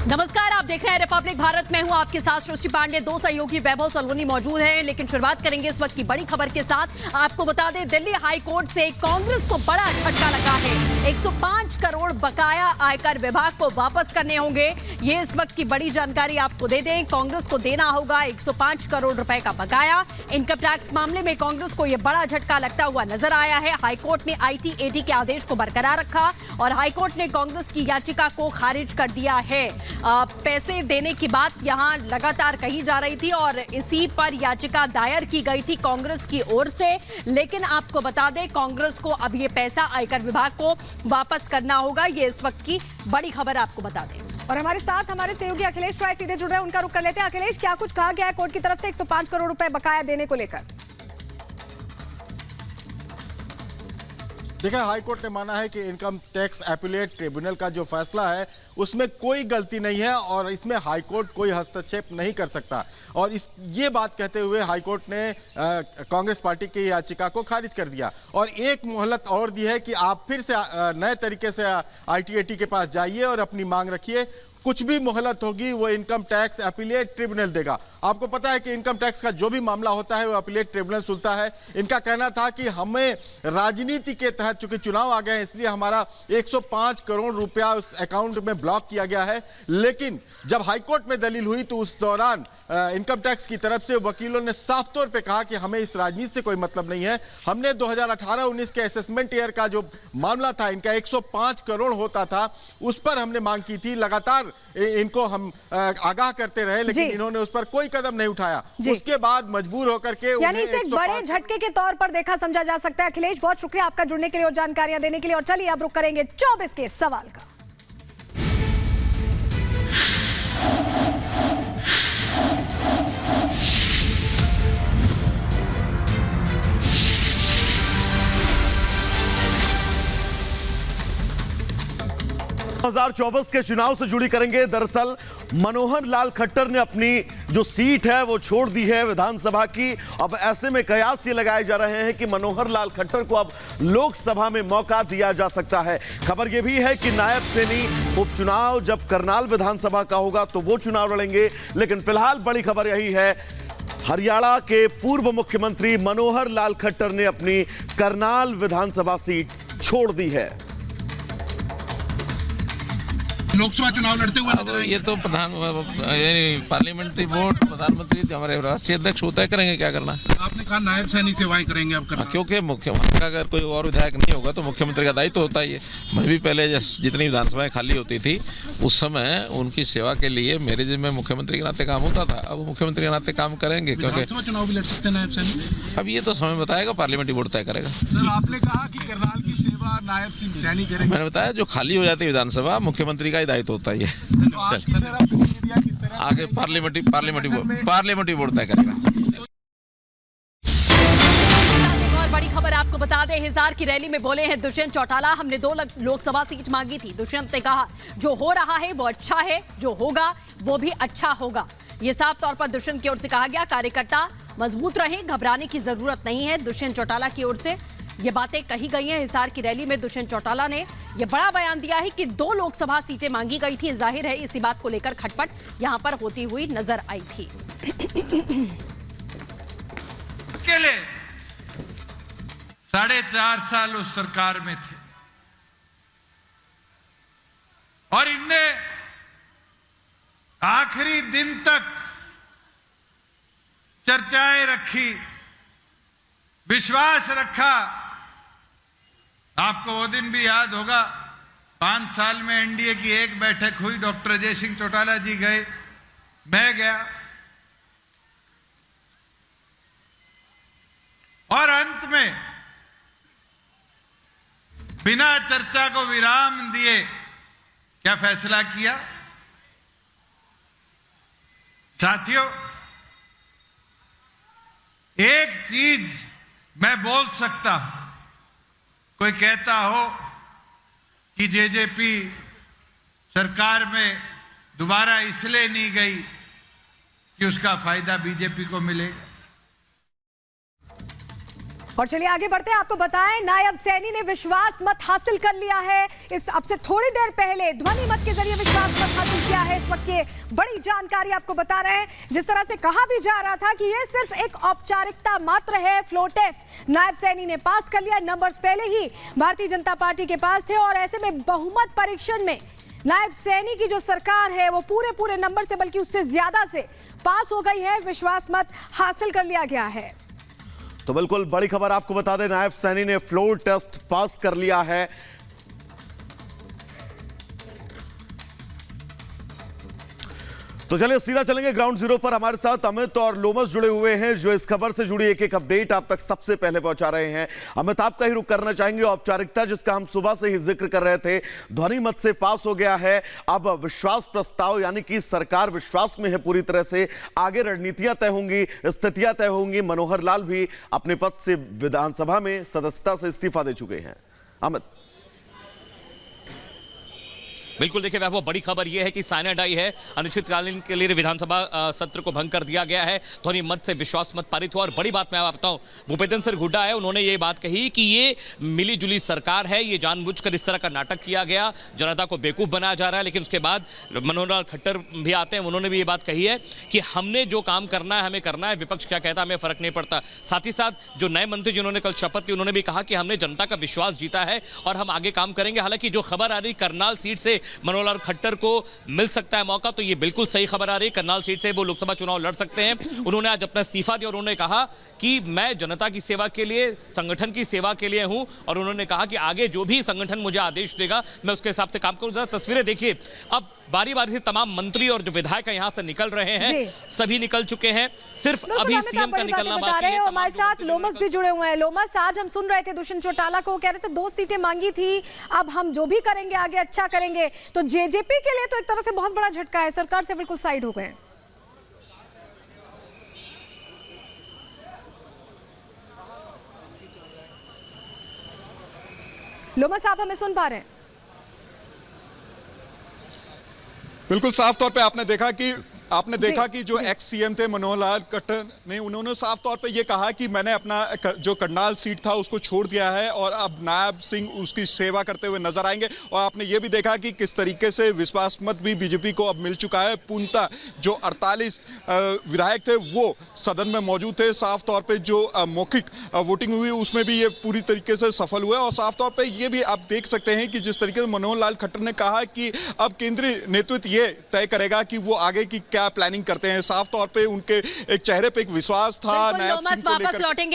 नमस्कार, आप देख रहे हैं रिपब्लिक भारत में हूं आपके साथ सृष्टि पांडे। दो सहयोगी वैभव सलोनी मौजूद हैं, लेकिन शुरुआत करेंगे इस वक्त की बड़ी खबर के साथ। आपको बता दें, दिल्ली हाई कोर्ट से कांग्रेस को बड़ा झटका लगा है। 105 करोड़ बकाया आयकर विभाग को वापस करने होंगे। ये इस वक्त की बड़ी जानकारी आपको दे दें। कांग्रेस को देना होगा 105 करोड़ रुपए का बकाया। इनकम टैक्स मामले में कांग्रेस को यह बड़ा झटका लगता हुआ नजर आया है। हाईकोर्ट ने IT-AT के आदेश को बरकरार रखा और हाईकोर्ट ने कांग्रेस की याचिका को खारिज कर दिया है। पैसे देने की बात यहां लगातार कही जा रही थी और इसी पर याचिका दायर की गई थी कांग्रेस की ओर से। लेकिन आपको बता दें, कांग्रेस को अब ये पैसा आयकर विभाग को वापस करना होगा। ये इस वक्त की बड़ी खबर आपको बता दें। और हमारे साथ हमारे सहयोगी अखिलेश राय सीधे जुड़ रहे हैं, उनका रुख कर लेते हैं। अखिलेश, क्या कुछ कहा गया है कोर्ट की तरफ से 105 करोड़ रुपए बकाया देने को लेकर? देखिए, हाईकोर्ट ने माना है कि इनकम टैक्स अपीलेट ट्रिब्यूनल का जो फैसला है उसमें कोई गलती नहीं है और इसमें हाईकोर्ट कोई हस्तक्षेप नहीं कर सकता। और ये बात कहते हुए हाईकोर्ट ने कांग्रेस पार्टी की याचिका को खारिज कर दिया और एक मोहलत और दी है कि आप फिर से नए तरीके से IT-AT के पास जाइए और अपनी मांग रखिए। कुछ भी मोहलत होगी वो इनकम टैक्स अपीलेट ट्रिब्यूनल देगा। आपको पता है कि इनकम टैक्स का जो भी मामला होता है वो अपीलेट ट्रिब्यूनल सुनता है। इनका कहना था कि हमें राजनीति के तहत, चूंकि चुनाव आ गए हैं, इसलिए हमारा 105 करोड़ रुपया उस अकाउंट में ब्लॉक किया गया है। लेकिन जब हाईकोर्ट में दलील हुई तो उस दौरान इनकम टैक्स की तरफ से वकीलों ने साफ तौर पर कहा कि हमें इस राजनीति से कोई मतलब नहीं है। हमने 2018-19 के असेसमेंट ईयर का जो मामला था, इनका 105 करोड़ होता था, उस पर हमने मांग की थी। लगातार इनको हम आगाह करते रहे, लेकिन इन्होंने उस पर कोई कदम नहीं उठाया। उसके बाद मजबूर होकर के यानी इसे एक बड़े झटके के तौर पर देखा समझा जा सकता है। अखिलेश, बहुत शुक्रिया आपका जुड़ने के लिए और जानकारियां देने के लिए। और चलिए अब रुक करेंगे 24 के सवाल का। हजार 24 के चुनाव से जुड़ी करेंगे। दरअसल मनोहर लाल खट्टर ने अपनी जो सीट है वो छोड़ दी है विधानसभा की। अब ऐसे में कयास ये लगाए जा रहे हैं कि मनोहर लाल खट्टर को अब लोकसभा में मौका दिया जा सकता है। खबर यह भी है कि नायब सैनी उपचुनाव जब करनाल विधानसभा का होगा तो वो चुनाव लड़ेंगे। लेकिन फिलहाल बड़ी खबर यही है, हरियाणा के पूर्व मुख्यमंत्री मनोहर लाल खट्टर ने अपनी करनाल विधानसभा सीट छोड़ दी है। लोकसभा चुनाव लड़ते हुए अब ये तो पार्लियामेंट्री बोर्ड, प्रधानमंत्री हमारे राष्ट्रीय अध्यक्ष वो तय करेंगे क्या करना। आपने कहा नायब सैनी सेवाएं करेंगे अब करना। क्योंकि मुख्यमंत्री का अगर कोई और विधायक नहीं होगा तो मुख्यमंत्री का दायित्व होता ही है। मैं भी पहले जितनी विधानसभाएं खाली होती थी उस समय उनकी सेवा के लिए मेरे जिम्मे मुख्यमंत्री के नाते काम होता था। अब मुख्यमंत्री के नाते काम करेंगे क्योंकि चुनाव भी लड़ सकते हैं नायब सैनी। अब ये तो समय बताएगा, पार्लियामेंट्री बोर्ड तय करेगा। सर, आपने कहा कि करनाल की सेवा नायब सिंह सैनी करेंगे। मैंने बताया जो खाली हो जाती है विधानसभा मुख्यमंत्री का ही दायित्व होता है। आगे पार्लियामेंट्री बोर्ड तय करेगा। और बड़ी खबर आपको बता दें, हिसार की रैली में बोले हैं दुष्यंत चौटाला, हमने 2 लोकसभा सीट मांगी थी। दुष्यंत ने कहा जो हो रहा है वो अच्छा है, जो होगा वो भी अच्छा होगा। ये साफ तौर पर दुष्यंत की ओर से कहा गया। कार्यकर्ता मजबूत रहें, घबराने की जरूरत नहीं है। दुष्यंत चौटाला की ओर से ये बातें कही गई हैं। हिसार की रैली में दुष्यंत चौटाला ने यह बड़ा बयान दिया है कि 2 लोकसभा सीटें मांगी गई थी। जाहिर है इसी बात को लेकर खटपट यहां पर होती हुई नजर आई थी। अकेले 4.5 साल उस सरकार में थे और इनने आखिरी दिन तक चर्चाएं रखी, विश्वास रखा। आपको वो दिन भी याद होगा, 5 साल में एनडीए की एक बैठक हुई, डॉक्टर अजय सिंह चौटाला जी गए, मैं गया और अंत में बिना चर्चा को विराम दिए क्या फैसला किया। साथियों, एक चीज मैं बोल सकता हूं, कोई कहता हो कि जेजेपी सरकार में दोबारा इसलिए नहीं गई कि उसका फायदा बीजेपी को मिलेगा। और चलिए आगे बढ़ते हैं, आपको बताएं नायब सैनी ने विश्वास मत हासिल कर लिया है। इस अब से थोड़ी देर पहले ध्वनि मत के जरिए विश्वास मत हासिल किया है। इस वक्त की बड़ी जानकारी आपको बता रहे हैं। जिस तरह से कहा भी जा रहा था कि ये सिर्फ एक औपचारिकता मात्र है, फ्लोर टेस्ट, नायब सैनी ने पास कर लिया। नंबर्स पहले ही भारतीय जनता पार्टी के पास थे और ऐसे में बहुमत परीक्षण में नायब सैनी की जो सरकार है वो पूरे नंबर से बल्कि उससे ज्यादा से पास हो गई है। विश्वास मत हासिल कर लिया गया है। तो बिल्कुल बड़ी खबर आपको बता दें, नायब सैनी ने फ्लोर टेस्ट पास कर लिया है। तो चलिए सीधा चलेंगे ग्राउंड जीरो पर। हमारे साथ अमित और लोमस जुड़े हुए हैं जो इस खबर से जुड़ी एक एक अपडेट आप तक सबसे पहले पहुंचा रहे हैं। अमित, आपका ही रुख करना चाहेंगे। औपचारिकता जिसका हम सुबह से ही जिक्र कर रहे थे, ध्वनि मत से पास हो गया है। अब विश्वास प्रस्ताव यानी कि सरकार विश्वास में है पूरी तरह से। आगे रणनीतियां तय होंगी, स्थितियां तय होंगी। मनोहर लाल भी अपने पद से विधानसभा में सदस्यता से इस्तीफा दे चुके हैं। अमित, बिल्कुल देखिए वैभव, बड़ी खबर यह है कि साइनाइड आई है। अनिश्चितकालीन के लिए विधानसभा सत्र को भंग कर दिया गया है। ध्वनि मत से विश्वास मत पारित हुआ। और बड़ी बात मैं आपको बताऊं, भूपेंद्र सिंह हुड्डा है, उन्होंने ये बात कही कि ये मिली जुली सरकार है, ये जानबूझकर इस तरह का नाटक किया गया, जनता को बेवकूफ बनाया जा रहा है। लेकिन उसके बाद मनोहर लाल खट्टर भी आते हैं, उन्होंने भी ये बात कही है कि हमने जो काम करना है हमें करना है, विपक्ष क्या कहता है हमें फर्क नहीं पड़ता। साथ ही साथ जो नए मंत्री जिन्होंने कल शपथ ली, उन्होंने भी कहा कि हमने जनता का विश्वास जीता है और हम आगे काम करेंगे। हालांकि जो खबर आ रही करनाल सीट से मनोहर लाल खट्टर को मिल सकता है मौका, तो ये बिल्कुल सही खबर आ रही है। करनाल सीट से वो लोकसभा चुनाव लड़ सकते हैं। उन्होंने आज अपना इस्तीफा दिया और उन्होंने कहा कि मैं जनता की सेवा के लिए, संगठन की सेवा के लिए हूं। और उन्होंने कहा कि आगे जो भी संगठन मुझे आदेश देगा मैं उसके हिसाब से काम करूंगा। तस्वीरें देखिए, अब बारी बारी से तमाम मंत्री और जो विधायक यहां से निकल रहे हैं, सभी निकल चुके हैं। सिर्फ अभी सीएम का निकलना बाकी है। हमारे साथ लोमस भी जुड़े हुए हैं। लोमस, आज हम सुन रहे थे दुष्यंत चौटाला को, कह रहे थे 2 सीटें मांगी थी, अब हम जो भी करेंगे आगे अच्छा करेंगे। तो जेजेपी के लिए तो एक तरह से बहुत बड़ा झटका है, सरकार से बिल्कुल साइड हो गए। लोमस, आप हमें सुन पा रहे हैं? बिल्कुल साफ तौर पे आपने देखा कि जो एक्स सीएम थे मनोहर लाल खट्टर ने, उन्होंने साफ तौर पे ये कहा कि मैंने अपना जो करनाल सीट था उसको छोड़ दिया है और अब नायब सिंह उसकी सेवा करते हुए नजर आएंगे। और आपने ये भी देखा कि किस तरीके से विश्वास मत भी बीजेपी को अब मिल चुका है। पूर्णतः जो 48 विधायक थे वो सदन में मौजूद थे। साफ तौर पर जो मौखिक वोटिंग हुई उसमें भी ये पूरी तरीके से सफल हुआ। और साफ तौर पर ये भी आप देख सकते हैं कि जिस तरीके से मनोहर लाल खट्टर ने कहा कि अब केंद्रीय नेतृत्व ये तय करेगा कि वो आगे की क्या प्लानिंग करते हैं। साफ तौर पे उनके एक चेहरे पे एक विश्वास था। वापस लौटेंगे।